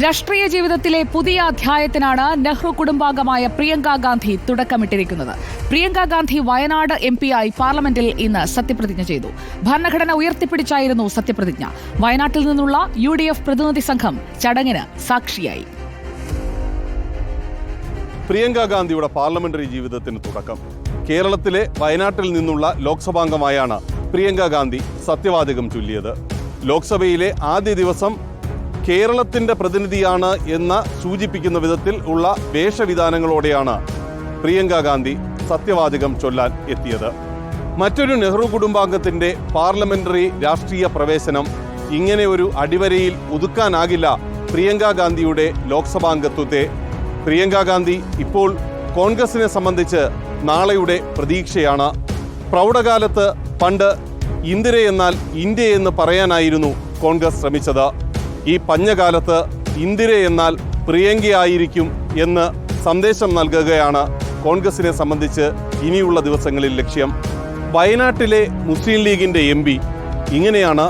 രാഷ്ട്രീയ ജീവിതത്തിലെ പുതിയ അധ്യായത്തിനാണ് നെഹ്റു കുടുംബാംഗമായ പ്രിയങ്ക ഗാന്ധി തുടക്കമിട്ടിരിക്കുന്നത്. പ്രിയങ്ക ഗാന്ധി വയനാട് എംപിയായി പാർലമെന്റിൽ ഇന്ന് സത്യപ്രതിജ്ഞ ചെയ്തു. ഭരണഘടന ഉയർത്തിപ്പിടിച്ചായിരുന്നു സത്യപ്രതിജ്ഞ. വയനാട്ടിൽ നിന്നുള്ള UDF പ്രതിനിധി സംഘം ചടങ്ങിന് സാക്ഷിയായി. പ്രിയങ്ക ഗാന്ധിയുടെ പാർലമെന്ററി ജീവിതത്തിന് തുടക്കം. കേരളത്തിലെ വയനാട്ടിൽ നിന്നുള്ള ലോക്സഭാംഗമായാണ് പ്രിയങ്ക ഗാന്ധി സത്യവാചകം ചൊല്ലിയത്. ലോക്സഭയിലെ ആദ്യ ദിവസം കേരളത്തിൻ്റെ പ്രതിനിധിയാണ് എന്ന് സൂചിപ്പിക്കുന്ന വിധത്തിൽ ഉള്ള വേഷവിധാനങ്ങളോടെയാണ് പ്രിയങ്ക ഗാന്ധി സത്യവാചകം ചൊല്ലാൻ എത്തിയത്. മറ്റൊരു നെഹ്റു കുടുംബാംഗത്തിൻ്റെ പാർലമെന്ററി രാഷ്ട്രീയ പ്രവേശനം ഇങ്ങനെ ഒരു അടിവരയിൽ ഒതുക്കാനാകില്ല പ്രിയങ്ക ഗാന്ധിയുടെ ലോക്സഭാംഗത്വത്തെ. പ്രിയങ്ക ഗാന്ധി ഇപ്പോൾ കോൺഗ്രസിനെ സംബന്ധിച്ച് നാളെയുടെ പ്രതീക്ഷയാണ്. പ്രൗഢകാലത്ത് പണ്ട് ഇന്ദിരയെന്നാൽ ഇന്ത്യ എന്ന് പറയാനായിരുന്നു കോൺഗ്രസ് ശ്രമിച്ചത്. ഈ പഞ്ഞകാലത്ത് ഇന്ദിരയെന്നാൽ പ്രിയങ്കയായിരിക്കും എന്ന് സന്ദേശം നൽകുകയാണ് കോൺഗ്രസിനെ സംബന്ധിച്ച് ഇനിയുള്ള ദിവസങ്ങളിൽ ലക്ഷ്യം. വയനാട്ടിലെ മുസ്ലിം ലീഗിൻ്റെ MP ഇങ്ങനെയാണ്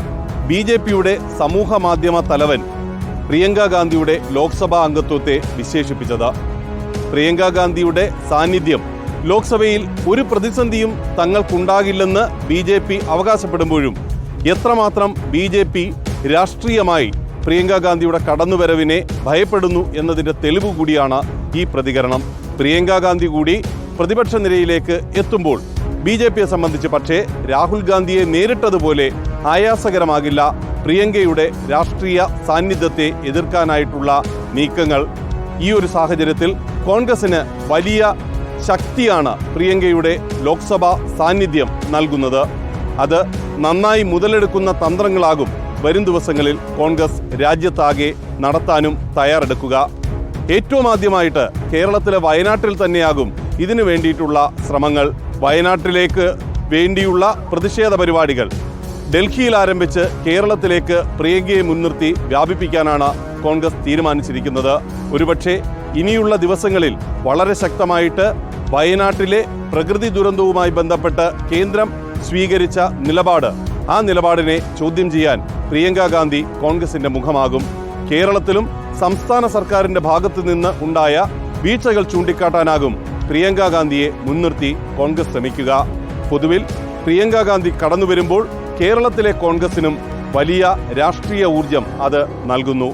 BJPയുടെ സമൂഹ മാധ്യമ തലവൻ പ്രിയങ്ക ഗാന്ധിയുടെ ലോക്സഭാ അംഗത്വത്തെ വിശേഷിപ്പിച്ചത്. പ്രിയങ്ക ഗാന്ധിയുടെ സാന്നിധ്യം ലോക്സഭയിൽ ഒരു പ്രതിസന്ധിയും തങ്ങൾക്കുണ്ടാകില്ലെന്ന് BJP അവകാശപ്പെടുമ്പോഴും എത്രമാത്രം BJP രാഷ്ട്രീയമായി പ്രിയങ്ക ഗാന്ധിയുടെ കടന്നുവരവിനെ ഭയപ്പെടുന്നു എന്നതിൻ്റെ തെളിവ് കൂടിയാണ് ഈ പ്രതികരണം. പ്രിയങ്ക ഗാന്ധി കൂടി പ്രതിപക്ഷ നിരയിലേക്ക് എത്തുമ്പോൾ BJPയെ സംബന്ധിച്ച് പക്ഷേ രാഹുൽ ഗാന്ധിയെ നേരിട്ടതുപോലെ ആയാസകരമാകില്ല പ്രിയങ്കയുടെ രാഷ്ട്രീയ സാന്നിധ്യത്തെ എതിർക്കാനായിട്ടുള്ള നീക്കങ്ങൾ. ഈ ഒരു സാഹചര്യത്തിൽ കോൺഗ്രസിന് വലിയ ശക്തിയാണ് പ്രിയങ്കയുടെ ലോക്സഭാ സാന്നിധ്യം നൽകുന്നത്. അത് നന്നായി മുതലെടുക്കുന്ന തന്ത്രങ്ങളാകും വരും ദിവസങ്ങളിൽ കോൺഗ്രസ് രാജ്യത്താകെ നടത്താനും തയ്യാറെടുക്കുക. ഏറ്റവും ആദ്യമായിട്ട് കേരളത്തിലെ വയനാട്ടിൽ തന്നെയാകും ഇതിനു വേണ്ടിയിട്ടുള്ള ശ്രമങ്ങൾ. വയനാട്ടിലേക്ക് വേണ്ടിയുള്ള പ്രതിഷേധ പരിപാടികൾ ഡൽഹിയിൽ ആരംഭിച്ച് കേരളത്തിലേക്ക് പ്രിയങ്കയെ മുൻനിർത്തി വ്യാപിപ്പിക്കാനാണ് കോൺഗ്രസ് തീരുമാനിച്ചിരിക്കുന്നത്. ഒരുപക്ഷെ ഇനിയുള്ള ദിവസങ്ങളിൽ വളരെ ശക്തമായിട്ട് വയനാട്ടിലെ പ്രകൃതി ദുരന്തവുമായി ബന്ധപ്പെട്ട് കേന്ദ്രം സ്വീകരിച്ച നിലപാട്, ആ നിലപാടിനെ ചോദ്യം ചെയ്യാൻ പ്രിയങ്ക ഗാന്ധി കോൺഗ്രസിന്റെ മുഖമാകും. കേരളത്തിലും സംസ്ഥാന സർക്കാരിന്റെ ഭാഗത്തു നിന്ന് ഉണ്ടായ വീഴ്ചകൾ ചൂണ്ടിക്കാട്ടാനാകും പ്രിയങ്ക ഗാന്ധിയെ മുൻനിർത്തി കോൺഗ്രസ് ശ്രമിക്കുക. പൊതുവിൽ പ്രിയങ്ക ഗാന്ധി കടന്നുവരുമ്പോൾ കേരളത്തിലെ കോൺഗ്രസിനും വലിയ രാഷ്ട്രീയ ഊർജം അത് നൽകുന്നു.